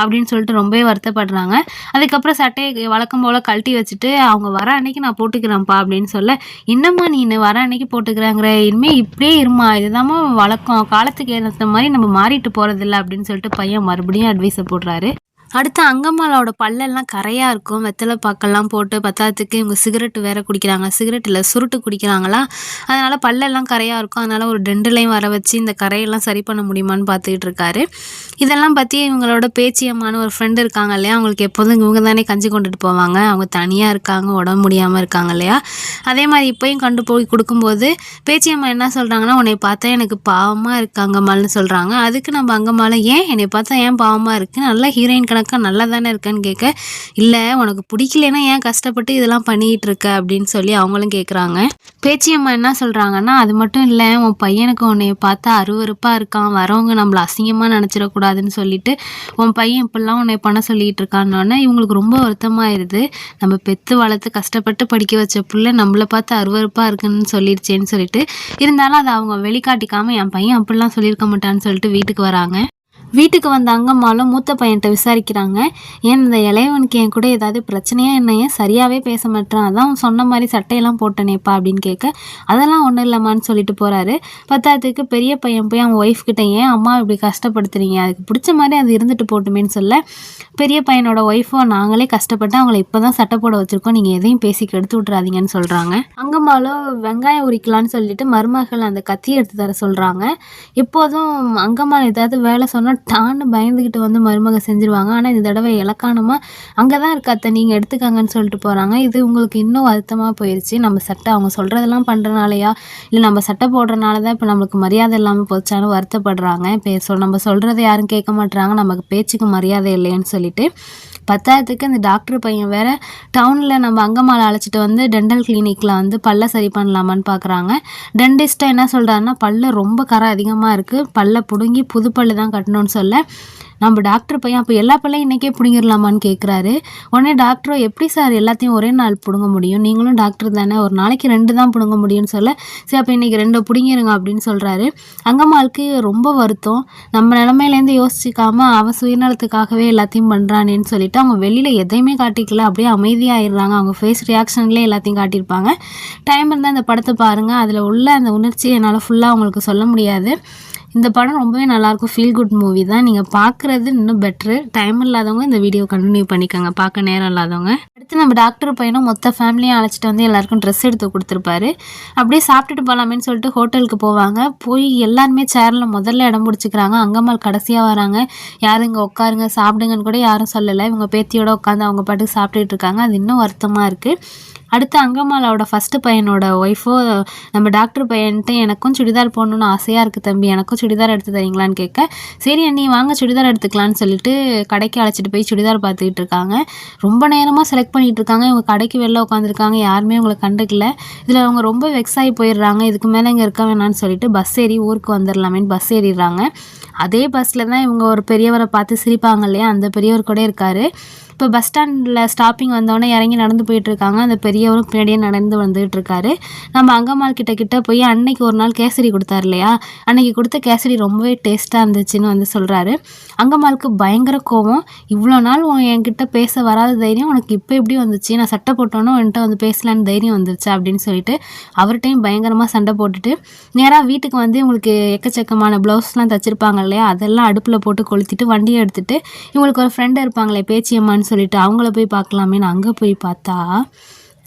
அப்படின்னு சொல்லிட்டு ரொம்பவே வருத்தப்படுறாங்க. அதுக்கப்புறம் சட்டையை வழக்கம் போல் கழட்டி வச்சுட்டு, அவங்க வர அன்னைக்கு நான் போட்டுக்கிறேன்ப்பா அப்படின்னு சொல்ல, இன்னமும் நீ வர அன்னைக்கு போட்டுக்கிறேங்கிற, இனிமேல் இப்படியே இருமா, இதுதாம்மா வழக்கம், காலத்துக்கு ஏற்ற மாதிரி நம்ம மாறிட்டு போகிறதில்ல அப்படின்னு சொல்லிட்டு பையன் மறுபடியும் அட்வைஸை போடுறாரு. அடுத்து அங்கம்மாளோட பல்லெல்லாம் கரையாக இருக்கும். வெத்தலை பாக்கெல்லாம் போட்டு பத்தாததுக்கு இவங்க சிகரெட்டு வேறு குடிக்கிறாங்க. சிகரெட்டில் சுருட்டு குடிக்கிறாங்களா, அதனால் பல்லெல்லாம் கரையாக இருக்கும். அதனால் ஒரு டென்டலையும் வர வச்சு இந்த கரையெல்லாம் சரி பண்ண முடியுமான்னு பார்த்துக்கிட்டு இருக்காரு. இதெல்லாம் பற்றி இவங்களோட பேச்சியம்மான ஒரு ஃப்ரெண்டு இருக்காங்க இல்லையா, அவங்களுக்கு எப்போதும் இவங்க தானே கஞ்சி கொண்டுட்டு போவாங்க. அவங்க தனியாக இருக்காங்க, உடம்பு முடியாமல் இருக்காங்க இல்லையா. அதே மாதிரி இப்போயும் கொண்டு போய் கொடுக்கும்போது பேச்சியம்மா என்ன சொல்கிறாங்கன்னா, உன்னை பார்த்தா எனக்கு பாவமாக இருக்குது அங்கம்மாள்னு சொல்கிறாங்க. அதுக்கு நம்ம அங்கம்மாள், ஏன் என்னை பார்த்தா ஏன் பாவமாக இருக்குது, நல்லா ஹீரோயின் நல்லா தானே இருக்கேன்னு கேட்க, இல்லை உனக்கு பிடிக்கலன்னா ஏன் கஷ்டப்பட்டு இதெல்லாம் பண்ணிக்கிட்டு இருக்க அப்படின்னு சொல்லி அவங்களும் கேட்குறாங்க. பேச்சியம்மா என்ன சொல்கிறாங்கன்னா, அது மட்டும் இல்லை உன் பையனுக்கு உன்னை பார்த்தா அருவருப்பாக இருக்கான், வரவங்க நம்மளை அசிங்கமாக நினச்சிடக்கூடாதுன்னு சொல்லிட்டு உன் பையன் இப்படிலாம் உன்னை பண்ண சொல்லிகிட்டு இருக்கான்னொன்னே இவங்களுக்கு ரொம்ப வருத்தமாயிருது. நம்ம பெற்று வளர்த்து கஷ்டப்பட்டு படிக்க வச்ச பிள்ளை நம்மளை பார்த்து அருவருப்பாக இருக்குன்னு சொல்லிடுச்சேன்னு சொல்லிட்டு, இருந்தாலும் அதை அவங்க வெளிக்காட்டிக்காமல் என் பையன் அப்படிலாம் சொல்லியிருக்க மாட்டான்னு சொல்லிட்டு வீட்டுக்கு வராங்க. வீட்டுக்கு வந்த அங்கம்மாலும் மூத்த பையன்கிட்ட விசாரிக்கிறாங்க. ஏன் இந்த இளையவனுக்கு என் கூட ஏதாவது பிரச்சனையாக என்ன, ஏன் சரியாகவே பேச மாட்டேறான், அதான் சொன்ன மாதிரி சட்டையெல்லாம் போட்டனேப்பா அப்படின்னு கேட்க, அதெல்லாம் ஒன்றும் இல்லைம்மான்னு சொல்லிட்டு போகிறாரு. பத்தாததுக்கு பெரிய பையன் போய் அவங்க ஒய்ஃப் கிட்ட, ஏன் அம்மா இப்படி கஷ்டப்படுத்துறீங்க, அதுக்கு பிடிச்ச மாதிரி அது இருந்துட்டு போட்டுமேன்னு சொல்ல, பெரிய பையனோட ஒய்ஃபோ, நாங்களே கஷ்டப்பட்டு அவங்கள இப்போ தான் சட்டை போட வச்சுருக்கோம், நீங்கள் எதையும் பேசி கெடுத்து விட்றாதீங்கன்னு சொல்கிறாங்க. அங்கம்மாலும் வெங்காயம் உரிக்கலான்னு சொல்லிட்டு மருமகள் அந்த கத்தியை எடுத்து தர சொல்கிறாங்க. எப்போதும் அங்கம்மா ஏதாவது வேலை சொன்னால் டான்னு பயந்துக்கிட்டு வந்து மருமக செஞ்சுருவாங்க. ஆனால் இந்த தடவை இலக்கானமாக அங்கே தான் இருக்காத்த, நீங்கள் எடுத்துக்காங்கன்னு சொல்லிட்டு போகிறாங்க. இது உங்களுக்கு இன்னும் வருத்தமாக போயிடுச்சு. நம்ம சட்டை அவங்க சொல்கிறதெல்லாம் பண்ணுறனாலையா, இல்லை நம்ம சட்டை போடுறனால தான் இப்போ நம்மளுக்கு மரியாதை இல்லாமல் போச்சான்னு வருத்தப்படுறாங்க. இப்போ நம்ம சொல்கிறத யாரும் கேட்க மாட்டுறாங்க, நமக்கு பேச்சுக்கு மரியாதை இல்லைன்னு சொல்லிட்டு. பத்தாயிரத்துக்கு இந்த டாக்டர் பையன் வேறு டவுனில் நம்ம அங்கம்மாளை அழைச்சிட்டு வந்து டென்டல் கிளினிக்கில் வந்து பல்லை சரி பண்ணலாமான்னு பார்க்குறாங்க. டென்டிஸ்ட்டை என்ன சொல்கிறாருன்னா, பல்லு ரொம்ப கரை அதிகமாக இருக்குது, பல்லை பிடுங்கி புது பல்லு தான் கட்டணும்னு சொல்ல, நம்ம டாக்டர் பையன் அப்போ எல்லா பல்லையும் இன்றைக்கே பிடுங்கிடலாமான்னு கேட்குறாரு. உடனே டாக்டரும், எப்படி சார் எல்லாத்தையும் ஒரே நாள் பிடுங்க முடியும், நீங்களும் டாக்டர் தானே, ஒரு நாளைக்கு 2 தான் பிடுங்க முடியும்னு சொல்ல, சரி அப்போ இன்றைக்கி 2 பிடுங்கிருங்க அப்படின்னு சொல்கிறாரு. அங்கம்மாளுக்கு ரொம்ப வருத்தம், நம்ம நிலமையிலேருந்து யோசிச்சிக்காமல் அவன் சுயநலத்துக்காகவே எல்லாத்தையும் பண்ணுறானேன்னு சொல்லிட்டு அவங்க வெளியில் எதையுமே காட்டிக்கல, அப்படியே அமைதியாகிடுறாங்க. அவங்க ஃபேஸ் ரியாக்ஷன்லேயே எல்லாத்தையும் காட்டியிருப்பாங்க. டைம் இருந்தால் இந்த படத்தை பாருங்கள், அதில் உள்ள அந்த உணர்ச்சியை என்னால் ஃபுல்லாக அவங்களுக்கு சொல்ல முடியாது. இந்த படம் ரொம்பவே நல்லாயிருக்கும், ஃபீல் குட் மூவி தான். நீங்கள் பார்க்குறது இன்னும் பெட்ரு. டைம் இல்லாதவங்க இந்த வீடியோ கண்டினியூ பண்ணிக்கோங்க, பார்க்க நேரம் இல்லாதவங்க. அடுத்து நம்ம டாக்டர் பையனும் மொத்த ஃபேமிலியும் அழைச்சிட்டு வந்து எல்லாருக்கும் ட்ரெஸ் எடுத்து கொடுத்துருப்பாரு. அப்படியே சாப்பிட்டுட்டு போகலாமேன்னு சொல்லிட்டு ஹோட்டலுக்கு போவாங்க. போய் எல்லாருமே சேரில் முதல்ல இடம் பிடிச்சிக்கிறாங்க. அங்கம்மாள் கடைசியாக வராங்க. யாரும் இங்கே உட்காருங்க சாப்பிடுங்கன்னு கூட யாரும் சொல்லலை. இவங்க பேத்தியோடு உட்காந்து அவங்க பாட்டுக்கு சாப்பிட்டுட்டு இருக்காங்க. அது இன்னும் வருத்தமாக இருக்குது. அடுத்து அங்கம்மாளோட ஃபஸ்ட்டு பையனோட ஒய்ஃபோ நம்ம டாக்டர் பையன்ட்டு எனக்கும் சுடிதார் போடணுன்னு ஆசையாக இருக்குது தம்பி, எனக்கும் சுடிதார் எடுத்து தரீங்களான்னு கேட்க, சரி அண்ணி வாங்க சுடிதார் எடுத்துக்கலான்னு சொல்லிட்டு கடைக்கு அழைச்சிட்டு போய் சுடிதார் பார்த்துக்கிட்டு இருக்காங்க. ரொம்ப நேரமாக செலக்ட் பண்ணிகிட்டு இருக்காங்க. இவங்க கடைக்கு வெளில உட்காந்துருக்காங்க, யாருமே அவங்களை கண்டுக்கல. இதில் அவங்க ரொம்ப வெக்ஸ் ஆகி போயிடுறாங்க. இதுக்கு மேலே இங்கே இருக்க வேணான்னு சொல்லிட்டு பஸ் ஏறி ஊருக்கு வந்துடலாமேன்னு பஸ் ஏறிடுறாங்க. அதே பஸ்ஸில் தான் இவங்க ஒரு பெரியவரை பார்த்து சிரிப்பாங்க இல்லையா, அந்த பெரியவர் கூட இருக்கார். இப்போ பஸ் ஸ்டாண்டில் ஸ்டாப்பிங் வந்தோடனே இறங்கி நடந்து போயிட்டுருக்காங்க. அந்த பெரியவரும் பின்னாடியே நடந்து வந்துகிட்டு இருக்காரு. நம்ம அங்கம்மாள் கிட்ட போய் அன்னைக்கு ஒரு நாள் கேசரி கொடுத்தாரு இல்லையா, அன்னைக்கு கொடுத்த கேசரி ரொம்பவே டேஸ்ட்டாக இருந்துச்சுன்னு வந்து சொல்கிறாரு. அங்கம்மாளுக்கு பயங்கர கோவம். இவ்வளோ நாள் என்கிட்ட பேச வராத தைரியம் உனக்கு இப்போ எப்படி வந்துச்சு, நான் சட்டை போட்டோன்னே என்கிட்ட வந்து பேசலான்னு தைரியம் வந்துருச்சு அப்படின்னு சொல்லிட்டு அவர்கிட்டையும் பயங்கரமாக சண்டை போட்டுட்டு நேராக வீட்டுக்கு வந்து இவங்களுக்கு எக்கச்சக்கமான ப்ளவுஸ்லாம் தைச்சிருப்பாங்க இல்லையா, அதெல்லாம் அடுப்பில் போட்டு கொளுத்திட்டு வண்டியை எடுத்துகிட்டு இவங்களுக்கு ஒரு ஃப்ரெண்டு இருப்பாங்களே பேச்சியம்மான்னு சொல்லிட்டு அவங்கள போய் பார்க்கலாமேன்னு அங்கே போய் பார்த்தா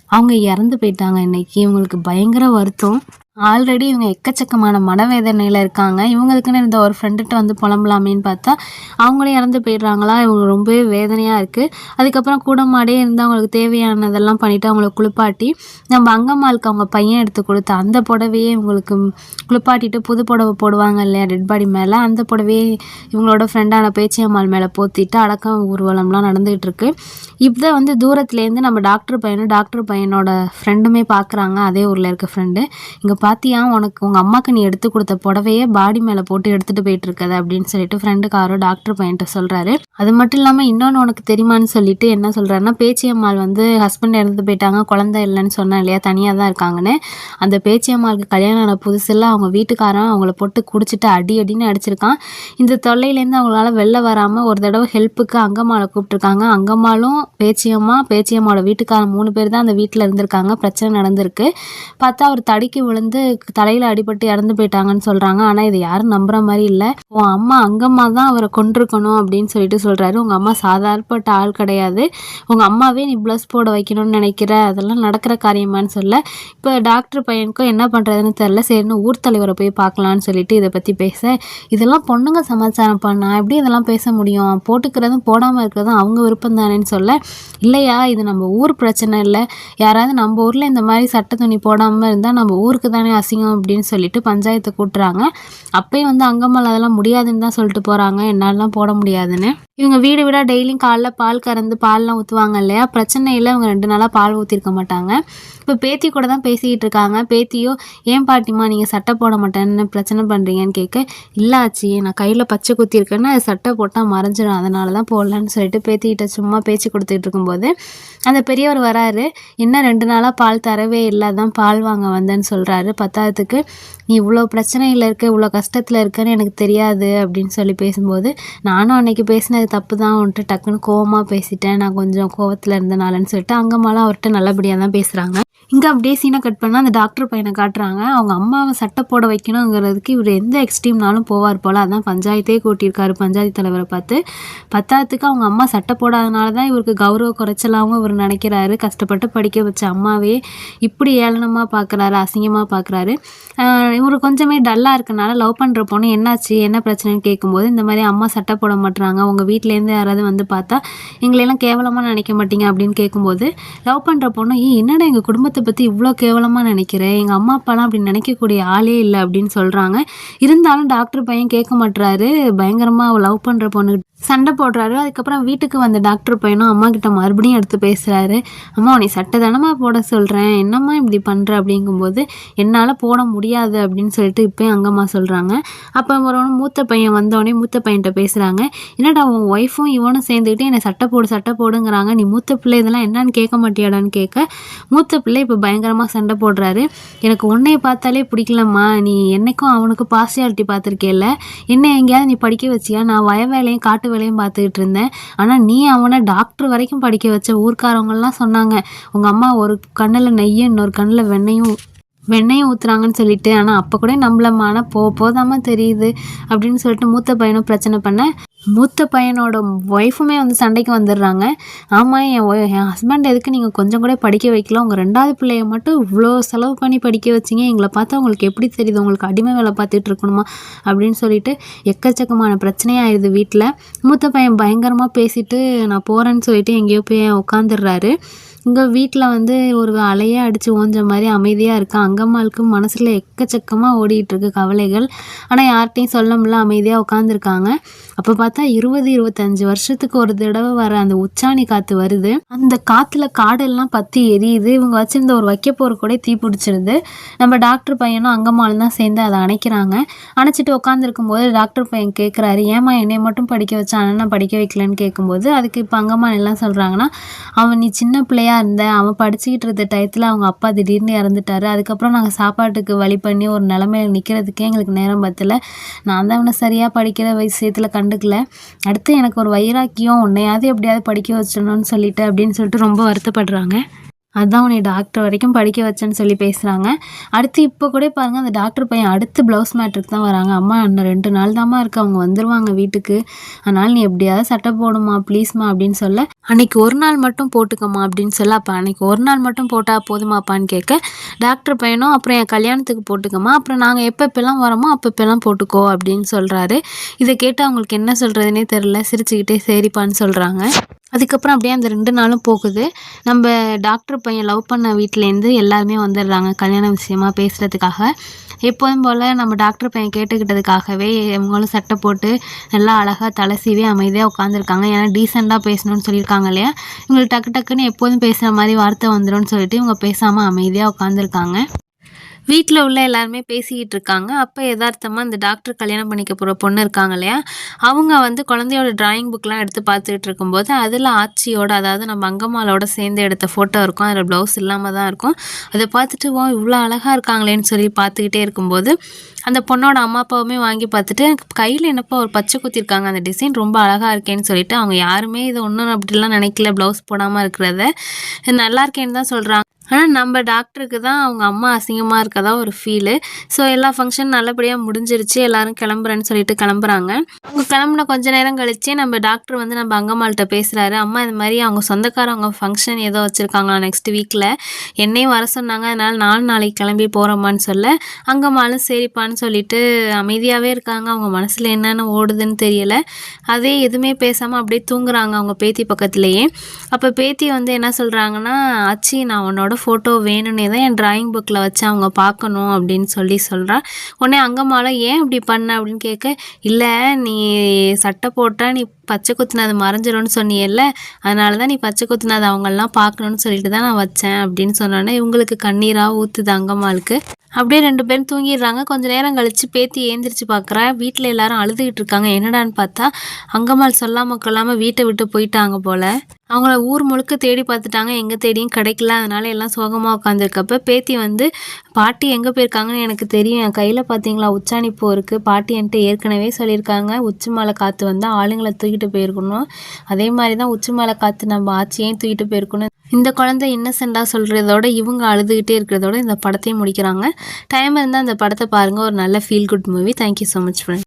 அவங்க இறந்து போயிட்டாங்க. இன்னைக்கு இவங்களுக்கு பயங்கர வருத்தம். ஆல்ரெடி இவங்க எக்கச்சக்கமான மனவேதனையில் இருக்காங்க. இவங்களுக்குன்னு இருந்த ஒரு ஃப்ரெண்டுகிட்ட வந்து புலம்பலாமேன்னு பார்த்தா அவங்களும் இறந்து போயிடுறாங்களா. இவங்க ரொம்பவே வேதனையாக இருக்குது. அதுக்கப்புறம் கூடமாடே இருந்து அவங்களுக்கு தேவையானதெல்லாம் பண்ணிவிட்டு அவங்கள குளிப்பாட்டி நம்ம அங்கம்மாளுக்கு அவங்க பையன் எடுத்து கொடுத்த அந்த புடவையே இவங்களுக்கு குளிப்பாட்டிட்டு புது புடவை போடுவாங்க இல்லையா டெட் பாடி மேலே, அந்த புடவையே இவங்களோட ஃப்ரெண்டான பேச்சியம்மாள் மேலே போத்திட்டு அடக்கம் ஊர்வலம்லாம் நடந்துகிட்டு இருக்கு. இதை வந்து தூரத்துலேருந்து நம்ம டாக்டர் பையனோட ஃப்ரெண்டுமே பார்க்குறாங்க. அதே ஊரில் இருக்க ஃப்ரெண்டு, இங்கே பாத்தியா உனக்கு உங்கள் அம்மாவுக்கு நீ எடுத்து கொடுத்த புடவையே பாடி மேலே போட்டு எடுத்துகிட்டு போயிட்டு இருக்கது அப்படின்னு சொல்லிட்டு ஃப்ரெண்டுக்காரோ டாக்டர் பையன்ட்ட சொல்கிறாரு. அது மட்டும் இல்லாமல் இன்னொன்று உனக்கு தெரியுமான்னு சொல்லிட்டு என்ன சொல்கிறாருன்னா, பேச்சியம்மாள் வந்து ஹஸ்பண்ட் இறந்து போயிட்டாங்க, குழந்தை இல்லைன்னு சொன்னேன் இல்லையா, தனியாக தான் இருக்காங்கன்னு. அந்த பேச்சியம்மாளுக்கு கல்யாணம் ஆன புதுசில் அவங்க வீட்டுக்காரன் அவங்கள போட்டு குடிச்சிட்டு அடின்னு அடிச்சிருக்கான். இந்த தொல்லையிலேருந்து அவங்களால வெளில வராமல் ஒரு தடவை ஹெல்ப்புக்கு அங்கம்மாளை கூப்பிட்டுருக்காங்க. அங்கம்மாளும் பேச்சியம்மாவோட வீட்டுக்காரன் 3 பேர் தான் அந்த வீட்டில் இருந்திருக்காங்க. பிரச்சனை நடந்திருக்கு. பார்த்தா அவர் தடிக்கு விழுந்து தலையில் அடிபட்டு இறந்து போயிட்டாங்கன்னு சொல்கிறாங்க. ஆனால் இதை யாரும் நம்புற மாதிரி இல்லை. உன் அம்மா அங்கம்மா தான் அவரை கொண்டிருக்கணும் அப்படின்னு சொல்லிட்டு சொல்கிறாரு. உங்கள் அம்மா சாதாரணப்பட்ட ஆள் கிடையாது, உங்கள் அம்மாவே நீ ப்ளஸ் போட வைக்கணும்னு நினைக்கிற, அதெல்லாம் நடக்கிற காரியமானு சொல்ல இப்போ டாக்டர் பையனுக்கும் என்ன பண்ணுறதுன்னு தெரில. சரின்னு ஊர் தலைவரை போய் பார்க்கலான்னு சொல்லிட்டு இதை பற்றி பேச, இதெல்லாம் பொண்ணுங்க சமாச்சாரம் பண்ணா எப்படி இதெல்லாம் பேச முடியும், போட்டுக்கிறதும் போடாமல் இருக்கிறதும் அவங்க விருப்பம் தானேன்னு சொல்ல, இல்லையா இது நம்ம ஊர் பிரச்சனை இல்லை, யாராவது நம்ம ஊரில் இந்த மாதிரி சட்டை துணி போடாமல் இருந்தால் நம்ம ஊருக்கு தானே அசிங்கம் அப்படின்னு சொல்லிட்டு பஞ்சாயத்தை கூட்டுறாங்க. அப்பயும் வந்து அங்கம்மாள் அதெல்லாம் முடியாதுன்னு தான் சொல்லிட்டு போகிறாங்க, என்னாலலாம் போட முடியாதுன்னு. இவங்க வீடு வீடாக டெய்லியும் காலைல பால் கறந்து பால்லாம் ஊற்றுவாங்க இல்லையா, பிரச்சனை இல்லை, இவங்க 2 நாளாக பால் ஊற்றிருக்க மாட்டாங்க. இப்போ பேத்தி கூட தான் பேசிக்கிட்டு இருக்காங்க. பேத்தியோ ஏன் பாட்டிமா நீங்கள் சட்டை போட மாட்டேன்னு பிரச்சனை பண்ணுறீங்கன்னு கேட்க, இல்லாச்சி நான் கையில் பச்சை குத்திருக்கேன்னா அது சட்டை போட்டால் மறைஞ்சிடும், அதனால தான் போடலான்னு சொல்லிட்டு பேத்திக்கிட்ட சும்மா பேச்சு கொடுத்துட்டு இருக்கும்போது அந்த பெரியவர் வராரு. என்ன 2 நாளாக பால் தரவே இல்லை, அதான் பால் வாங்க வந்தேன்னு சொல்கிறாரு. பத்தாவதுக்கு நீ இவ்வளோ பிரச்சனையில் இருக்க, இவ்வளோ கஷ்டத்தில் இருக்கன்னு எனக்கு தெரியாது அப்படின்னு சொல்லி பேசும்போது, நானும் அன்னைக்கு பேசினது தப்பு தான், வந்துட்டு டக்குன்னு கோவமாக பேசிட்டேன், நான் கொஞ்சம் கோவத்தில் இருந்தனாலன்னு சொல்லிட்டு அங்கம்மாலாம் அவர்கிட்ட நல்லபடியாக தான் பேசுகிறாங்க. இங்கே அப்படியே சீனை கட் பண்ணால் அந்த டாக்டர் பையனை காட்டுறாங்க. அவங்க அம்மாவை சட்டை போட வைக்கணுங்கிறதுக்கு இவர் எந்த எக்ஸ்ட்ரீம்னாலும் போவார் போல். அதான் பஞ்சாயத்தே கூட்டியிருக்காரு பஞ்சாயத்து தலைவரை பார்த்து. பத்தாவதுக்கு அவங்க அம்மா சட்டை போடாதனால தான் இவருக்கு கௌரவ குறைச்சலாகவும் இவர் நினைக்கிறாரு. கஷ்டப்பட்டு படிக்க வச்ச அம்மாவே இப்படி ஏளனமாக பார்க்குறாரு, அசிங்கமாக பார்க்குறாரு. இவர் கொஞ்சமே டல்லாக இருக்கனால லவ் பண்ணுற பொண்ணு என்னாச்சு என்ன பிரச்சனைன்னு கேட்கும்போது, இந்த மாதிரி அம்மா சட்டை போட மாட்டுறாங்க, உங்கள் வீட்டிலேருந்து யாராவது வந்து பார்த்தா எங்களெல்லாம் கேவலமாக நினைக்க மாட்டீங்க அப்படின்னு கேட்கும்போது, லவ் பண்ணுற பொண்ணு என்னடா எங்கள் குடும்பத்தை பற்றி இவ்வளோ கேவலமாக நினைக்கிறேன், எங்கள் அம்மா அப்பாலாம் அப்படி நினைக்கக்கூடிய ஆளே இல்லை அப்படின்னு சொல்கிறாங்க. இருந்தாலும் டாக்டர் பையன் கேட்க மாட்டுறாரு, பயங்கரமாக லவ் பண்ணுற பொண்ணு சண்டை போடுறாரு. அதுக்கப்புறம் வீட்டுக்கு வந்த டாக்டர் பையனும் அம்மா கிட்ட மறுபடியும் எடுத்து பேசுகிறாரு. அம்மா நீ சட்டை தானம்மா போட சொல்கிறேன், என்னம்மா இப்படி பண்ணுற அப்படிங்கும்போது, என்னால் போட முடியாது அப்படின்னு சொல்லிட்டு இப்போயும் அங்கம்மா சொல்கிறாங்க. அப்போ ஒரு மூத்த பையன் வந்தோடனே மூத்த பையன்கிட்ட பேசுகிறாங்க. என்னடா உன் ஒய்ஃபும் இவனும் சேர்ந்துக்கிட்டு என்னை சட்டை போடுங்கிறாங்க, நீ மூத்த பிள்ளை இதெல்லாம் என்னன்னு கேட்க மாட்டியாடான்னு கேட்க, மூத்த பிள்ளை இப்போ பயங்கரமாக சண்டை போடுறாரு. எனக்கு உன்னையை பார்த்தாலே பிடிக்கலம்மா, நீ என்னைக்கும் அவனுக்கு பார்சியாலிட்டி பார்த்துருக்கேல்ல, என்ன எங்கேயாவது நீ படிக்க வச்சியா, நான் வய வேலையும் காட்டு வேலையும் பார்த்துக்கிட்டு இருந்தேன், ஆனால் நீ அவனை டாக்டர் வரைக்கும் படிக்க வச்ச. ஊர்க்காரவங்கலாம் சொன்னாங்க உங்கள் அம்மா ஒரு கண்ணில் நெய்யும் இன்னொரு கண்ணில் வெண்ணையும் ஊற்றுறாங்கன்னு சொல்லிட்டு, ஆனால் அப்போ கூட நம்மளம்மா, ஆனால் போதாமல் தெரியுது அப்படின்னு சொல்லிட்டு மூத்த பையனும் பிரச்சனை பண்ண, மூத்த பையனோட ஒய்ஃபுமே வந்து சண்டைக்கு வந்துடுறாங்க. ஆமாம் என் ஹஸ்பண்ட் எதுக்கு நீங்கள் கொஞ்சம் கூட படிக்க வைக்கல, உங்கள் 2வது பிள்ளைய மட்டும் இவ்வளோ செலவு பண்ணி படிக்க வச்சிங்க, எங்களை பார்த்தா உங்களுக்கு எப்படி தெரியுது, உங்களுக்கு அடிமை வேலை பார்த்துட்டு இருக்கணுமா அப்படின்னு சொல்லிட்டு எக்கச்சக்கமான பிரச்சனையாகிடுது வீட்டில். மூத்த பையன் பயங்கரமாக பேசிட்டு நான் போகிறேன்னு சொல்லிட்டு எங்கேயோ போய் உட்காந்துடுறாரு. இங்கே வீட்டில் வந்து ஒரு அலையே அடித்து ஓஞ்ச மாதிரி அமைதியாக இருக்கா. அங்கம்மாளுக்கு மனசில் எக்கச்சக்கமாக ஓடிட்டுருக்கு கவலைகள். ஆனால் யார்கிட்டையும் சொல்ல முடியல, அமைதியாக உட்காந்துருக்காங்க. அப்போ பார்த்தா 20-25 வருஷத்துக்கு ஒரு தடவை வர அந்த உச்சாணி காற்று வருது. அந்த காற்றுல காடெல்லாம் பற்றி எரியுது. இவங்க வச்சுருந்த ஒரு வைக்கப்போற கூட தீ பிடிச்சிருது. நம்ம டாக்டர் பையனும் அங்கம்மாளும் தான் சேர்ந்து அதை அணைக்கிறாங்க. அணைச்சிட்டு உட்காந்துருக்கும் போது டாக்டர் பையன் கேட்குறாரு, ஏமா என்னை மட்டும் படிக்க வச்சா அண்ணனை படிக்க வைக்கலன்னு கேட்கும்போது, அதுக்கு இப்போ அங்கம்மாள் எல்லாம் சொல்கிறாங்கன்னா, அவன் நீ சின்ன பிள்ளையா இருந்த, அவன் படிச்சுக்கிட்டு இருந்த டயத்தில் அவங்க அப்பா திடீர்னு இறந்துட்டாரு. அதுக்கப்புறம் நாங்கள் சாப்பாட்டுக்கு வழி பண்ணி ஒரு நிலமையில நிற்கிறதுக்கே எங்களுக்கு நேரம் பத்தல. நான் தான் அவனை சரியாக படிக்கிற விஷயத்தில் கண்டுக்கல. அடுத்து எனக்கு ஒரு வைராக்கியம், உன்னையாவது எப்படியாவது படிக்க வச்சிடணும்னு சொல்லிட்டு அப்படின்னு சொல்லிட்டு ரொம்ப வருத்தப்படுறாங்க. அதான் உன்னை டாக்டர் வரைக்கும் படிக்க வச்சேன்னு சொல்லி பேசுகிறாங்க. அடுத்து இப்போ கூட பாருங்கள், அந்த டாக்டர் பையன் அடுத்து ப்ளவுஸ் மேட்ருக்கு தான் வராங்க. அம்மா இன்னும் 2 நாள் தாம்மா இருக்குது, அவங்க வந்துடுவாங்க வீட்டுக்கு, அதனால் நீ எப்படியாவது சட்டை போடுமா ப்ளீஸ்மா அப்படின்னு சொல்ல, அன்றைக்கி ஒரு நாள் மட்டும் போட்டுக்கம்மா அப்படின்னு சொல்ல, அப்போ அன்றைக்கி ஒரு நாள் மட்டும் போட்டால் போதுமாப்பான்னு கேட்க, டாக்டர் பையனும் அப்புறம் என் கல்யாணத்துக்கு போட்டுக்கம்மா, அப்புறம் நாங்கள் எப்பப்பெல்லாம் வரோமோ அப்பப்பெல்லாம் போட்டுக்கோ அப்படின்னு சொல்கிறாரு. இதை கேட்டு அவங்களுக்கு என்ன சொல்கிறதுனே தெரில, சிரிச்சுக்கிட்டே சரிப்பான்னு சொல்கிறாங்க. அதுக்கப்புறம் அப்படியே அந்த 2 நாளும் போகுது. நம்ம டாக்டர் பையன் லவ் பண்ண வீட்டிலேருந்து எல்லாருமே வந்துடுறாங்க கல்யாண விஷயமா பேசுகிறதுக்காக. எப்போதும் போல் நம்ம டாக்டர் பையன் கேட்டுக்கிட்டதுக்காகவே இவங்களும் சட்டை போட்டு நல்லா அழகாக தலை சீவி அமைதியாக உட்காந்துருக்காங்க. ஏன்னா டீசெண்டாக பேசணும்னு சொல்லியிருக்காங்க இல்லையா, இவங்களுக்கு டக்கு டக்குன்னு எப்போதும் பேசுகிற மாதிரி வார்த்தை வந்துடும்னு சொல்லிட்டு இவங்க பேசாமல் அமைதியாக உட்காந்துருக்காங்க. வீட்டில் உள்ள எல்லாருமே பேசிக்கிட்டு இருக்காங்க. அப்போ யதார்த்தமாக இந்த டாக்டர் கல்யாணம் பண்ணிக்க போகிற பொண்ணு இருக்காங்க இல்லையா, அவங்க வந்து குழந்தையோட டிராயிங் புக்லாம் எடுத்து பார்த்துக்கிட்டு இருக்கும்போது அதில் ஆச்சியோட, அதாவது நம்ம அங்கம்மாளோட சேர்ந்து எடுத்த ஃபோட்டோ இருக்கும். அதில் ப்ளவுஸ் இல்லாமல் தான் இருக்கும். அதை பார்த்துட்டு வா இவ்வளோ அழகாக இருக்காங்களேன்னு சொல்லி பார்த்துக்கிட்டே இருக்கும்போது அந்த பொண்ணோட அம்மா அப்பாவுமே வாங்கி பார்த்துட்டு, கையில் என்னப்பா ஒரு பச்சை குத்திருக்காங்க, அந்த டிசைன் ரொம்ப அழகாக இருக்கேன்னு சொல்லிட்டு அவங்க யாருமே இதை ஒன்றும் அப்படிலாம் நினைக்கல, ப்ளவுஸ் போடாமல் இருக்கிறத நல்லா இருக்கேன்னு தான் சொல்கிறாங்க. ஆனால் நம்ம டாக்டருக்கு தான் அவங்க அம்மா அசிங்கமாக இருக்கதா ஒரு ஃபீலு. ஸோ எல்லா ஃபங்க்ஷன் நல்லபடியாக முடிஞ்சிருச்சு, எல்லோரும் கிளம்புறேன்னு சொல்லிட்டு கிளம்புறாங்க. அவங்க கிளம்புன கொஞ்ச நேரம் கழிச்சே நம்ம டாக்டர் வந்து நம்ம அங்கம்மாள்கிட்ட பேசுகிறாரு. அம்மா இந்த மாதிரி அவங்க சொந்தக்காரவங்க ஃபங்க்ஷன் ஏதோ வச்சுருக்காங்களா நெக்ஸ்ட் வீக்கில், என்னையும் வர சொன்னாங்க, அதனால் நாளைக்கு கிளம்பி போகிறோமான்னு சொல்ல, அங்கம்மாளும் சரிப்பான்னு சொல்லிட்டு அமைதியாகவே இருக்காங்க. அவங்க மனசில் என்னென்ன ஓடுதுன்னு தெரியலை. அதே எதுவுமே பேசாமல் அப்படியே தூங்குறாங்க அவங்க பேத்தி பக்கத்துலேயே. அப்போ பேத்தி வந்து என்ன சொல்கிறாங்கன்னா, ஆச்சி நான் உன்னோட ஃபோட்டோ வேணும்னே தான் என் டிராயிங் புக்கில் வச்சு அவங்க பார்க்கணும் அப்படின்னு சொல்கிறா. உடனே அங்கம்மாலும் ஏன் அப்படி பண்ண அப்படின்னு கேட்க, இல்லை நீ சட்டை போட்டால் நீ பச்சை குத்துனது மறைஞ்சிரும்னு சொன்னியல்ல, அதனால தான் நீ பச்சை குத்துனது அவங்கெல்லாம் பார்க்கணுன்னு சொல்லிட்டு தான் நான் வச்சேன் அப்படின்னு சொன்னோன்னே இவங்களுக்கு கண்ணீராக ஊற்றுது அங்கம்மாளுக்கு. அப்படியே 2 பேரும் தூங்கிடுறாங்க. கொஞ்சம் நேரம் கழித்து பேத்தி ஏந்திரிச்சு பார்க்குறா, வீட்டில் எல்லாரும் அழுதுகிட்டு இருக்காங்க. என்னடான்னு பார்த்தா அங்கம்மாள் சொல்லாமல் கொள்ளாமல் வீட்டை விட்டு போயிட்டாங்க போல். அவங்கள ஊர் முழுக்க தேடி பார்த்துட்டாங்க, எங்கே தேடியும் கிடைக்கல. அதனால எல்லாம் சோகமாக உட்காந்துருக்கப்ப பேத்தி வந்து, பாட்டி எங்கே போயிருக்காங்கன்னு எனக்கு தெரியும், என் கையில் பார்த்தீங்களா உச்சாணி பூ இருக்குது, பாட்டி என்கிட்ட ஏற்கனவே சொல்லியிருக்காங்க உச்சி மலை காற்று வந்தால் ஆளுங்களை தூக்கிட்டு போயிருக்கணும், அதே மாதிரி தான் உச்சி மலை காற்று நம்ம ஆச்சியையும் தூக்கிட்டு போயிருக்கணும். இந்த குழந்தை இன்னசென்ட்டாக சொல்கிறதோட இவங்க அழுதுகிட்டே இருக்கிறதோட இந்த படத்தையும் முடிக்கிறாங்க. டைம் இருந்தால் அந்த படத்தை பாருங்கள், ஒரு நல்ல feel good movie. Thank you so much friend.